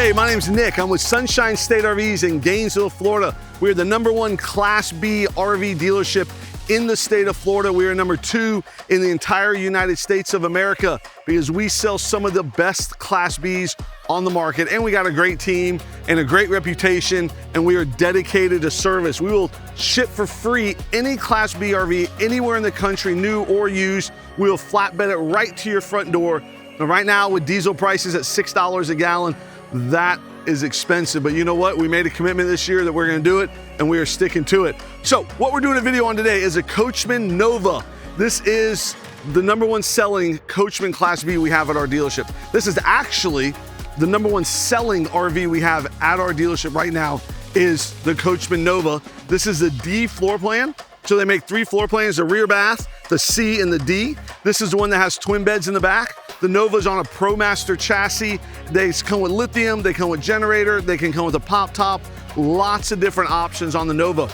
Hey, my name's Nick. I'm with Sunshine State RVs in Gainesville, Florida. We're the #1 Class B RV dealership in the state of Florida. We are #2 in the entire United States of America because we sell some of the best Class Bs on the market, and we got a great team and a great reputation, and we are dedicated to service. We will ship for free any Class B RV anywhere in the country, new or used. We will flatbed it right to your front door. And right now, with diesel prices at $6 a gallon, that is expensive, but you know what? We made a commitment this year that we're gonna do it, and we are sticking to it. So what we're doing a video on today is a Coachmen Nova. This is the #1 selling Coachmen Class B we have at our dealership. This is actually the #1 selling RV we have at our dealership right now is the Coachmen Nova. This is the D floor plan. So they make 3 floor plans, the rear bath, the C, and the D. This is the one that has twin beds in the back. The Nova's on a ProMaster chassis. They come with lithium, they come with generator, they can come with a pop top, lots of different options on the Nova.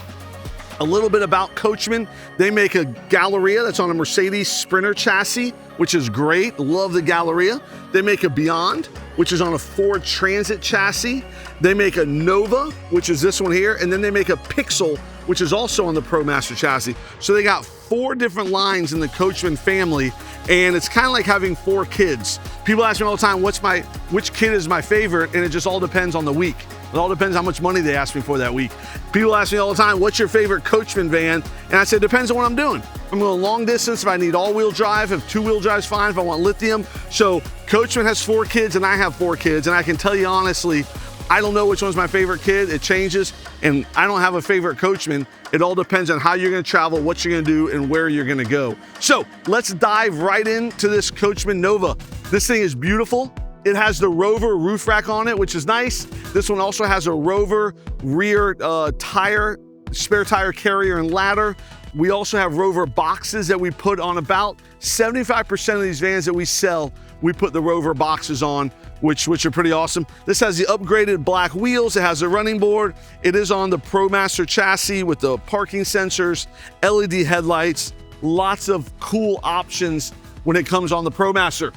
A little bit about Coachmen. They make a Galleria that's on a Mercedes Sprinter chassis, which is great. Love the Galleria. They make a Beyond, which is on a Ford Transit chassis. They make a Nova, which is this one here, and then they make a Pixel, which is also on the ProMaster chassis. So they got 4 different lines in the Coachmen family, and it's kind of like having 4 kids. People ask me all the time, which kid is my favorite, and it just all depends on the week. It all depends how much money they ask me for that week. People ask me all the time, what's your favorite Coachmen van? And I say, it depends on what I'm doing. If I'm going long distance, if I need all-wheel drive, if 2-wheel drive's fine, if I want lithium. So Coachmen has 4 kids, and I have 4 kids, and I can tell you honestly, I don't know which one's my favorite kid. It changes, and I don't have a favorite Coachmen. It all depends on how you're gonna travel, what you're gonna do, and where you're gonna go. So let's dive right into this Coachmen Nova. This thing is beautiful. It has the Rover roof rack on it, which is nice. This one also has a Rover rear tire, spare tire carrier and ladder. We also have Rover boxes that we put on about 75% of these vans that we sell. We put the Rover boxes on, which are pretty awesome. This has the upgraded black wheels. It has a running board. It is on the ProMaster chassis with the parking sensors, LED headlights, lots of cool options when it comes on the ProMaster.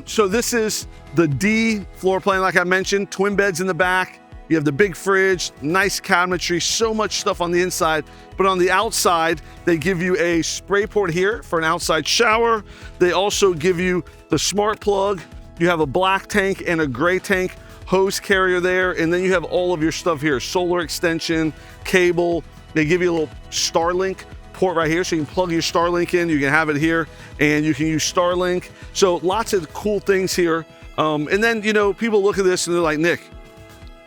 So this is the D floor plan, like I mentioned, twin beds in the back. You have the big fridge, nice cabinetry, so much stuff on the inside. But on the outside, they give you a spray port here for an outside shower. They also give you the smart plug. You have a black tank and a gray tank hose carrier there. And then you have all of your stuff here, solar extension, cable. They give you a little Starlink port right here, so you can plug your Starlink in. You can have it here, and you can use Starlink. So lots of cool things here. And then, you know, people look at this and they're like, Nick,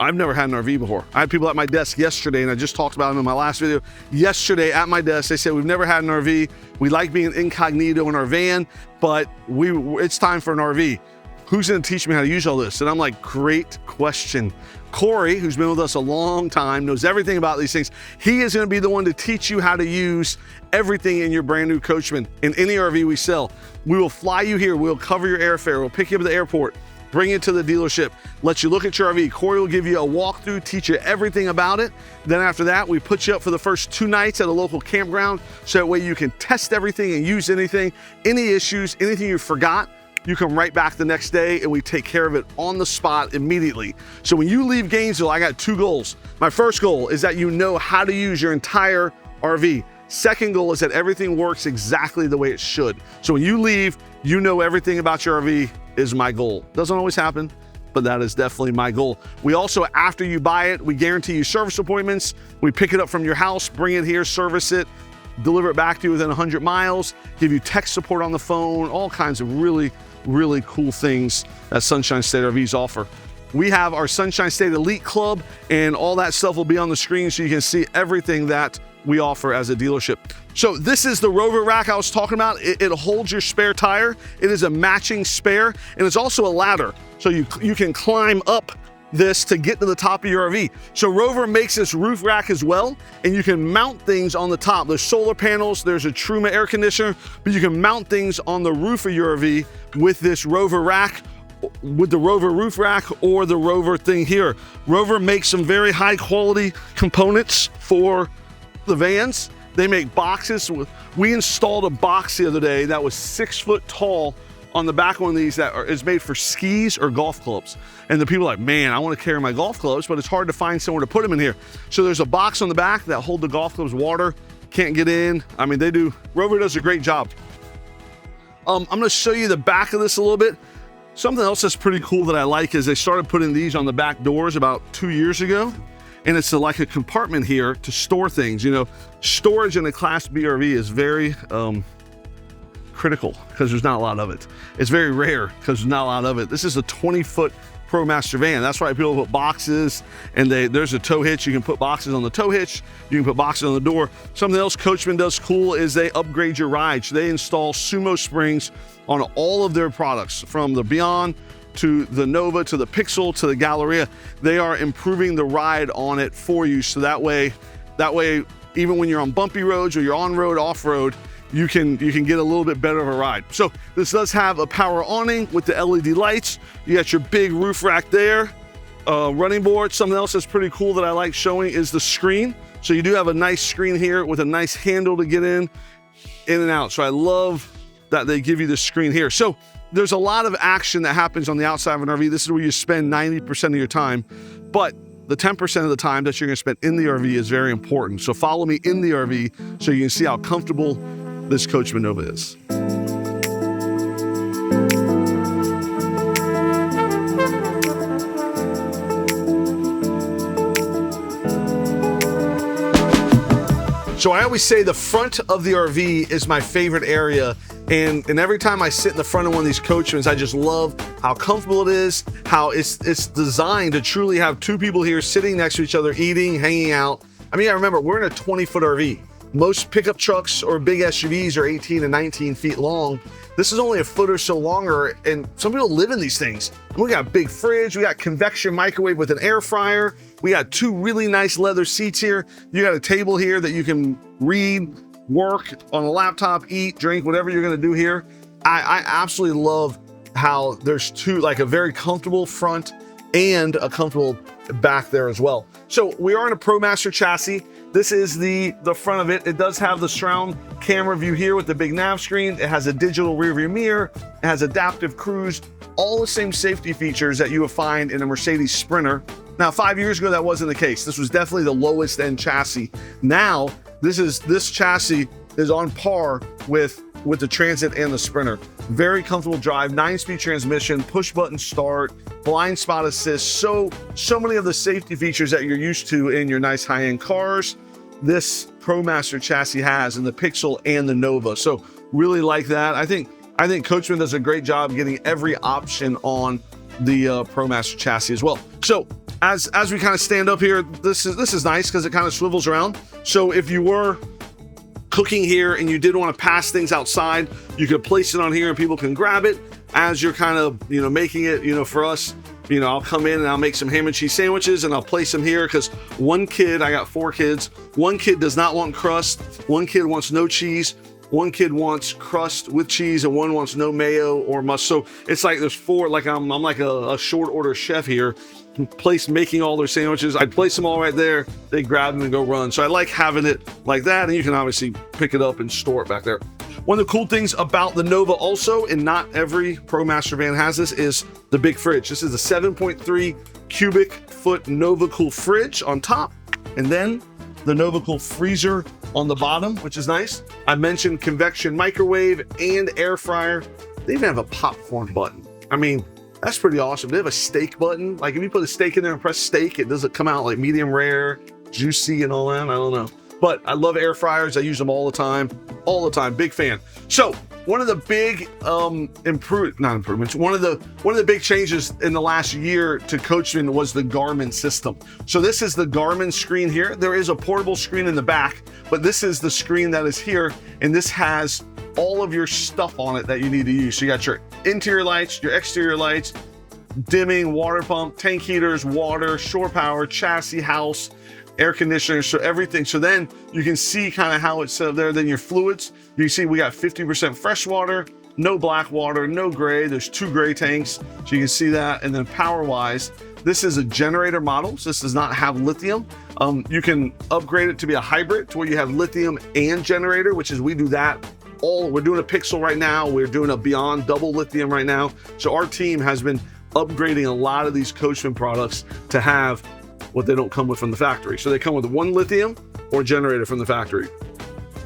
I've never had an RV before. I had people at my desk yesterday, and I just talked about them in my last video. Yesterday at my desk, they said, we've never had an RV. We like being incognito in our van, but it's time for an RV. Who's gonna teach me how to use all this? And I'm like, great question. Corey, who's been with us a long time, knows everything about these things. He is gonna be the one to teach you how to use everything in your brand new Coachmen in any RV we sell. We will fly you here, we'll cover your airfare, we'll pick you up at the airport, bring you to the dealership, let you look at your RV. Corey will give you a walkthrough, teach you everything about it. Then after that, we put you up for the first 2 nights at a local campground, so that way you can test everything and use anything, any issues, anything you forgot. You come right back the next day and we take care of it on the spot immediately. So when you leave Gainesville, I got 2 goals. My first goal is that you know how to use your entire RV. Second goal is that everything works exactly the way it should. So when you leave, you know everything about your RV is my goal. Doesn't always happen, but that is definitely my goal. We also, after you buy it, we guarantee you service appointments. We pick it up from your house, bring it here, service it, deliver it back to you within 100 miles, give you tech support on the phone, all kinds of really cool things that Sunshine State RVs offer. We have our Sunshine State Elite Club, and all that stuff will be on the screen so you can see everything that we offer as a dealership. So this is the Rover rack I was talking about. It holds your spare tire. It is a matching spare, and it's also a ladder. So you can climb up this to get to the top of your RV. So Rover makes this roof rack as well, and you can mount things on the top. There's solar panels, there's a Truma air conditioner, but you can mount things on the roof of your RV with this Rover rack, with the Rover roof rack or the Rover thing here. Rover makes some very high quality components for the vans. They make boxes. We installed a box the other day that was 6 foot tall on the back one of these that is made for skis or golf clubs. And the people are like, man, I want to carry my golf clubs, but it's hard to find somewhere to put them in here. So there's a box on the back that hold the golf clubs water, can't get in. I mean, Rover does a great job. I'm gonna show you the back of this a little bit. Something else that's pretty cool that I like is they started putting these on the back doors about 2 years ago. And it's like a compartment here to store things. You know, storage in a Class B RV is very critical because there's not a lot of it. It's very rare because there's not a lot of it. This is a 20-foot ProMaster van. That's why people put boxes, and there's a tow hitch. You can put boxes on the tow hitch. You can put boxes on the door. Something else Coachmen does cool is they upgrade your ride. So they install Sumo springs on all of their products, from the Beyond to the Nova, to the Pixel, to the Galleria. They are improving the ride on it for you. So that way, even when you're on bumpy roads or you're on road, off road, you can get a little bit better of a ride. So this does have a power awning with the LED lights. You got your big roof rack there, running board. Something else that's pretty cool that I like showing is the screen. So you do have a nice screen here with a nice handle to get in and out. So I love that they give you the screen here. So there's a lot of action that happens on the outside of an RV. This is where you spend 90% of your time, but the 10% of the time that you're gonna spend in the RV is very important. So follow me in the RV so you can see how comfortable this Coachmen Nova is. So I always say the front of the RV is my favorite area. And every time I sit in the front of one of these Coachmens, I just love how comfortable it is, how it's designed to truly have two people here sitting next to each other, eating, hanging out. I mean, I remember we're in a 20-foot RV. Most pickup trucks or big SUVs are 18 to 19 feet long. This is only a foot or so longer, and some people live in these things. We got a big fridge, we got convection microwave with an air fryer, we got two really nice leather seats here. You got a table here that you can read, work on a laptop, eat, drink, whatever you're gonna do here. I absolutely love how there's like a very comfortable front and a comfortable back there as well. So we are in a ProMaster chassis. This is the front of it. It does have the surround camera view here with the big nav screen. It has a digital rear view mirror. It has adaptive cruise, all the same safety features that you would find in a Mercedes Sprinter. Now, 5 years ago, that wasn't the case. This was definitely the lowest end chassis. Now, this chassis is on par with the Transit and the Sprinter. Very comfortable drive, 9-speed transmission, push button start, blind spot assist. So many of the safety features that you're used to in your nice high-end cars, this ProMaster chassis has in the Pixel and the Nova. So really like that. I think Coachmen does a great job getting every option on the ProMaster chassis as well. So as we kind of stand up here, this is nice because it kind of swivels around. So if you were cooking here and you did want to pass things outside, you could place it on here and people can grab it as you're kind of, making it, for us, I'll come in and I'll make some ham and cheese sandwiches and I'll place them here because one kid, I got 4 kids, one kid does not want crust, one kid wants no cheese, one kid wants crust with cheese, and one wants no mayo or mustard. So it's like there's 4, like I'm like a short order chef here, making all their sandwiches. I'd place them all right there. They grab them and go run. So I like having it like that, and you can obviously pick it up and store it back there. One of the cool things about the Nova also, and not every ProMaster van has this, is the big fridge. This is a 7.3 cubic foot Nova Cool fridge on top, and then the Nova Cool freezer on the bottom, which is nice. I mentioned convection microwave and air fryer. They even have a popcorn button. I mean, that's pretty awesome. They have a steak button. Like if you put a steak in there and press steak, it doesn't come out like medium rare, juicy and all that. I don't know. But I love air fryers. I use them all the time. Big fan. So one of the big one of the big changes in the last year to Coachmen was the Garmin system. So this is the Garmin screen here. There is a portable screen in the back, but this is the screen that is here, and this has all of your stuff on it that you need to use. So you got your interior lights, your exterior lights, dimming, water pump, tank heaters, water, shore power, chassis, house, air conditioner, so everything. So then you can see kind of how it's set up there. Then your fluids, you can see we got 50% fresh water, no black water, no gray. There's 2 gray tanks, so you can see that. And then power wise, this is a generator model. So this does not have lithium. You can upgrade it to be a hybrid to where you have lithium and generator, which is we do that we're doing a Pixel right now. We're doing a Beyond double lithium right now. So our team has been upgrading a lot of these Coachmen products to have what they don't come with from the factory. So they come with one lithium or generator from the factory.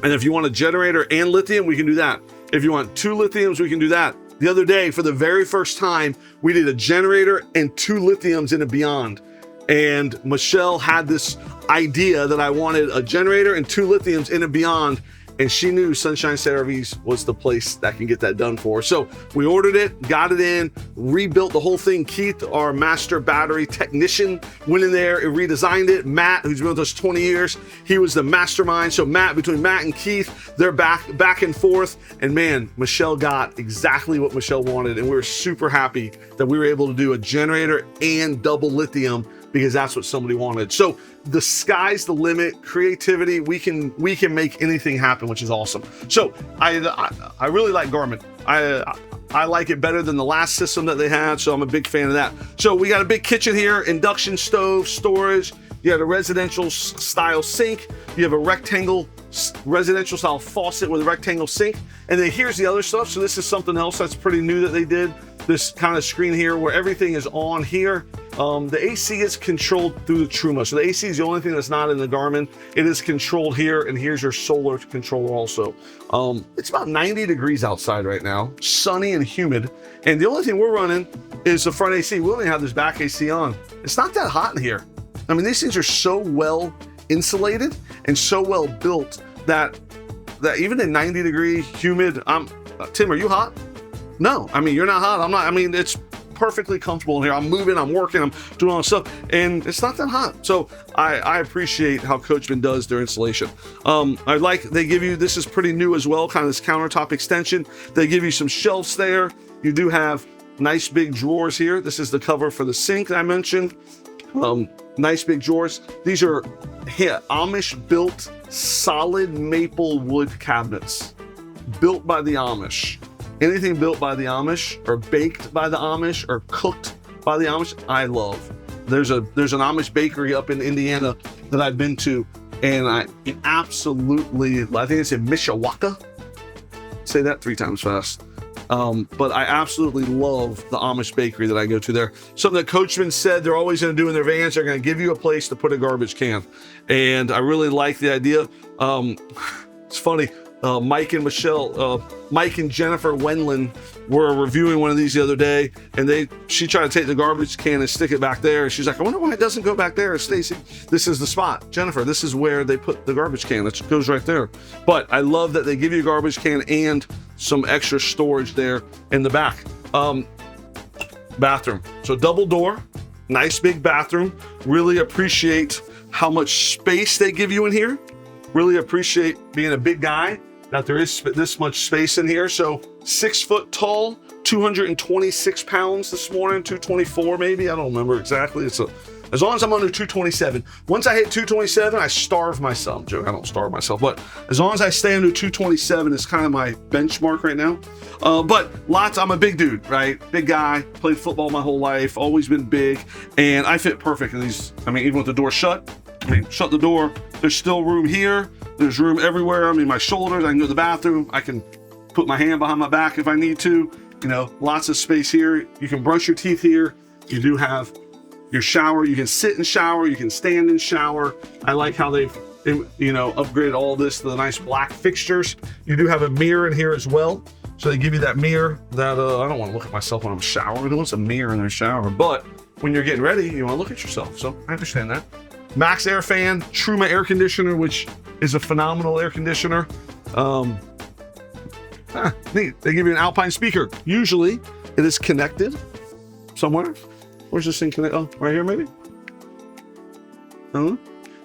And if you want a generator and lithium, we can do that. If you want 2 lithiums, we can do that. The other day, for the very first time, we did a generator and 2 lithiums in a Beyond. And Michelle had this idea that I wanted a generator and 2 lithiums in a Beyond, and she knew Sunshine State RVs was the place that can get that done for her. So we ordered it, got it in, rebuilt the whole thing. Keith, our master battery technician, went in there and redesigned it. Matt, who's been with us 20 years, he was the mastermind. So between Matt and Keith, they're back and forth. And man, Michelle got exactly what Michelle wanted. And we were super happy that we were able to do a generator and double lithium, because that's what somebody wanted. So the sky's the limit. Creativity, we can make anything happen, which is awesome. So I really like Garmin. I like it better than the last system that they had, so I'm a big fan of that. So we got a big kitchen here, induction stove, storage. You have a residential style sink. You have a residential style faucet with a rectangle sink. And then here's the other stuff. So this is something else that's pretty new that they did. This kind of screen here where everything is on here. The AC is controlled through the Truma. So the AC is the only thing that's not in the Garmin. It is controlled here, and here's your solar controller also. It's about 90 degrees outside right now, sunny and humid. And the only thing we're running is the front AC. We only have this back AC on. It's not that hot in here. I mean, these things are so well insulated and so well built that even in 90 degree humid, Tim, are you hot? No, I mean, you're not hot. I'm not. I mean, it's perfectly comfortable in here. I'm moving, I'm working, I'm doing all this stuff, and it's not that hot. So I appreciate how Coachmen does their installation. They give you, this is pretty new as well, kind of this countertop extension. They give you some shelves there. You do have nice big drawers here. This is the cover for the sink that I mentioned. Nice big drawers. These are Amish-built solid maple wood cabinets, built by the Amish. Anything built by the Amish or baked by the Amish or cooked by the Amish, I love. There's an Amish bakery up in Indiana that I've been to, and I think it's in Mishawaka. Say that 3 times fast. But I absolutely love the Amish bakery that I go to there. Something that Coachmen said they're always going to do in their vans, they're going to give you a place to put a garbage can. And I really like the idea. It's funny. Mike and Jennifer Wendland were reviewing one of these the other day, and she tried to take the garbage can and stick it back there. And she's like, I wonder why it doesn't go back there. Stacy, this is the spot. Jennifer, this is where they put the garbage can. It goes right there. But I love that they give you a garbage can and some extra storage there in the back. Bathroom. So double door, nice big bathroom. Really appreciate how much space they give you in here. Really appreciate being a big guy that there is this much space in here. So 6 foot tall, 226 pounds this morning, 224 maybe, I don't remember exactly. As long as I'm under 227. Once I hit 227, I starve myself. Joke, I don't starve myself, but as long as I stay under 227 is kind of my benchmark right now. But I'm a big dude, right? Big guy, played football my whole life, always been big, and I fit perfect in these. I mean, even with the door shut, shut the door, there's still room here. There's room everywhere. I mean, my shoulders, I can go to the bathroom. I can put my hand behind my back if I need to. You know, lots of space here. You can brush your teeth here. You do have your shower. You can sit and shower. You can stand and shower. I like how they've, upgraded all this to the nice black fixtures. You do have a mirror in here as well. So they give you that mirror that, I don't want to look at myself when I'm showering. Who wants a mirror in their shower? But when you're getting ready, you want to look at yourself. So I understand that. Max air fan, Truma air conditioner, which is a phenomenal air conditioner. Neat. They give you an Alpine speaker. Usually it is connected somewhere. Where's this thing connected? Oh, right here maybe?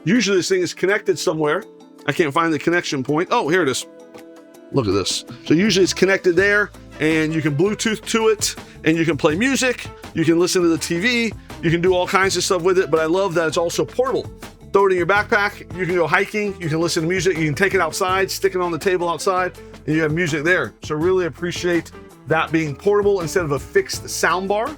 Usually this thing is connected somewhere. I can't find the connection point. Oh, here it is. Look at this. So usually it's connected there, and you can Bluetooth to it, and you can play music. You can listen to the TV. You can do all kinds of stuff with it, but I love that it's also portable. Throw it in your backpack. You can go hiking. You can listen to music. You can take it outside, stick it on the table outside, and you have music there. So really appreciate that being portable instead of a fixed sound bar.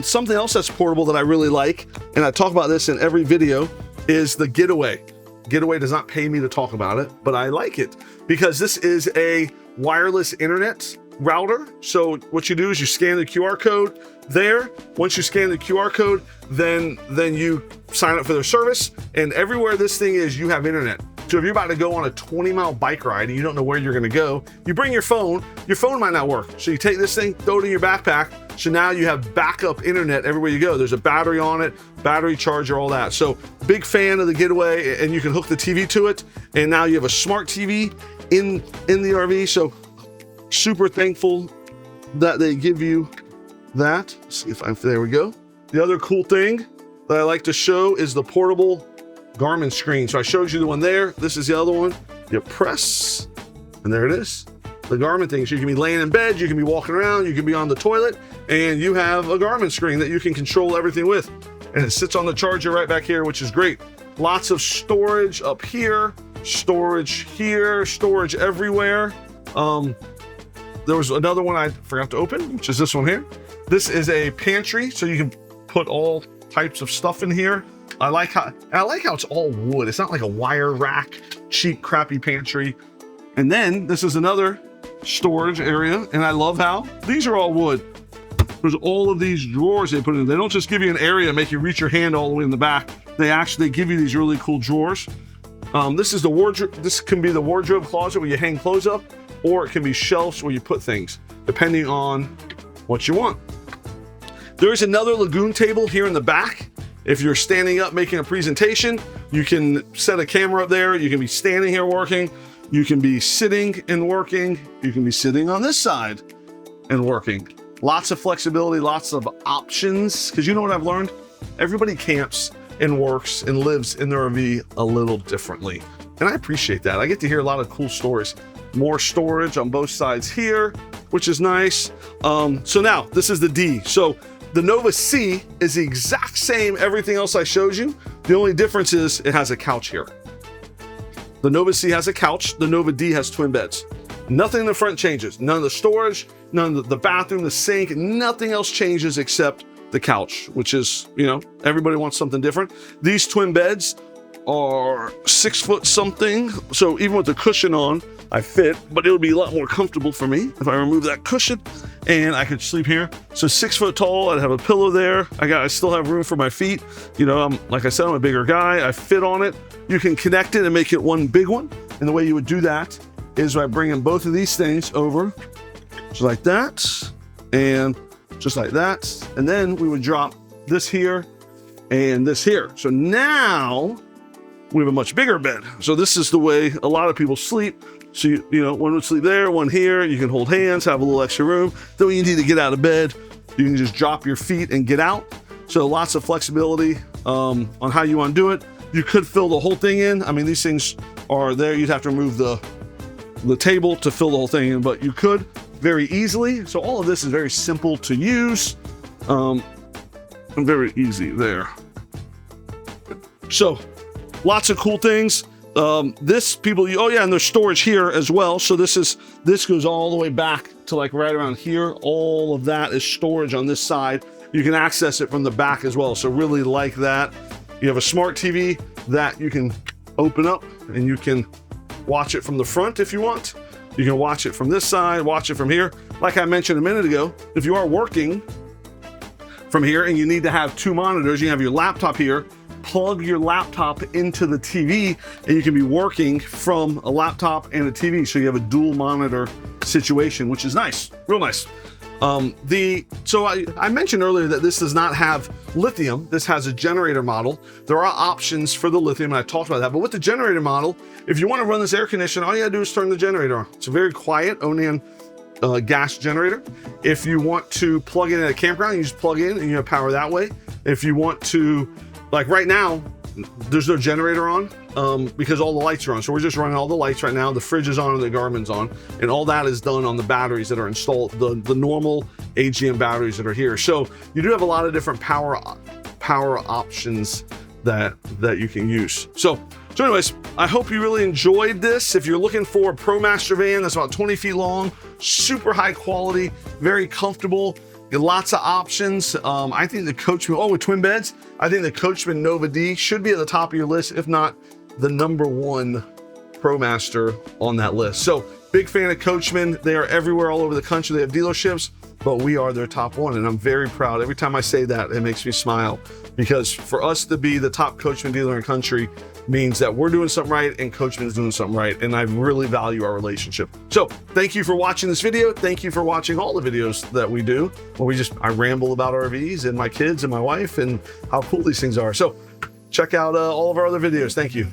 Something else that's portable that I really like, and I talk about this in every video, is the Getaway. Getaway does not pay me to talk about it, but I like it because this is a wireless internet router. So what you do is you scan the QR code there. Once you scan the QR code, then you sign up for their service, and everywhere this thing is, you have internet. So if you're about to go on a 20-mile bike ride and you don't know where you're gonna go, you bring your phone might not work. So you take this thing, throw it in your backpack, so now you have backup internet everywhere you go. There's a battery on it, battery charger, all that. So big fan of the Getaway, and you can hook the TV to it, and now you have a smart TV in the RV. So super thankful that they give you that. Let's see if there we go. The other cool thing that I like to show is the portable Garmin screen. So I showed you the one there. This is the other one. You press, and there it is. The Garmin thing. So you can be laying in bed, you can be walking around, you can be on the toilet, and you have a Garmin screen that you can control everything with. And it sits on the charger right back here, which is great. Lots of storage up here, storage everywhere. There was another one I forgot to open, which is this one here. This is a pantry, so you can put all types of stuff in here. I like how it's all wood. It's not like a wire rack, cheap, crappy pantry. And then this is another storage area, and I love how these are all wood. There's all of these drawers they put in. They don't just give you an area and make you reach your hand all the way in the back. They actually give you these really cool drawers. This is the wardrobe. This can be the wardrobe closet where you hang clothes up, or it can be shelves where you put things, depending on what you want. There's another lagoon table here in the back. If you're standing up making a presentation, you can set a camera up there. You can be standing here working. You can be sitting and working. You can be sitting on this side and working. Lots of flexibility, lots of options. Because you know what I've learned? Everybody camps and works and lives in their RV a little differently. And I appreciate that. I get to hear a lot of cool stories. More storage on both sides here, which is nice. So now this is the D. So the Nova C is the exact same everything else I showed you. The only difference is it has a couch here. The Nova C has a couch. The Nova D has twin beds. Nothing in the front changes. None of the storage, none of the bathroom, the sink, nothing else changes except the couch, which is, you know, everybody wants something different. These twin beds are 6 foot something. So even with the cushion on, I fit, but it would be a lot more comfortable for me if I remove that cushion and I could sleep here. So 6 foot tall, I'd have a pillow there. I still have room for my feet. You know, like I said, I'm a bigger guy. I fit on it. You can connect it and make it one big one. And the way you would do that is by bringing both of these things over, just like that, and just like that. And then we would drop this here and this here. So now we have a much bigger bed. So this is the way a lot of people sleep. So, you know, one would sleep there, one here. You can hold hands, have a little extra room. Then when you need to get out of bed, you can just drop your feet and get out. So lots of flexibility on how you want to do it. You could fill the whole thing in. I mean, these things are there. You'd have to remove the table to fill the whole thing in, but you could very easily. So all of this is very simple to use and very easy there. So lots of cool things. And there's storage here as well. So this goes all the way back to like right around here. All of that is storage on this side. You can access it from the back as well. So really like that. You have a smart TV that you can open up and you can watch it from the front if you want. You can watch it from this side, watch it from here. Like I mentioned a minute ago, if you are working from here and you need to have two monitors, you have your laptop here, plug your laptop into the TV and you can be working from a laptop and a TV. So you have a dual monitor situation, which is nice, real nice. So I mentioned earlier that this does not have lithium. This has a generator model. There are options for the lithium, and I talked about that. But with the generator model, if you want to run this air conditioner, all you gotta do is turn the generator on. It's a very quiet Awning gas generator. If you want to plug in at a campground, you just plug in and you have power that way. If you want to, like right now, there's no generator on because all the lights are on. So we're just running all the lights right now. The fridge is on and the Garmin's on. And all that is done on the batteries that are installed, the normal AGM batteries that are here. So you do have a lot of different power options that you can use. So anyways, I hope you really enjoyed this. If you're looking for a ProMaster van that's about 20 feet long, super high quality, very comfortable, lots of options. I think the Coachmen, with twin beds, I think the Coachmen Nova D should be at the top of your list, if not the #1 ProMaster on that list. So Big fan of Coachmen. They are everywhere all over the country. They have dealerships, but we are their top one. And I'm very proud. Every time I say that, it makes me smile, because for us to be the top Coachmen dealer in the country means that we're doing something right and Coachmen is doing something right. And I really value our relationship. So thank you for watching this video. Thank you for watching all the videos that we do, where I ramble about RVs and my kids and my wife and how cool these things are. So check out all of our other videos. Thank you.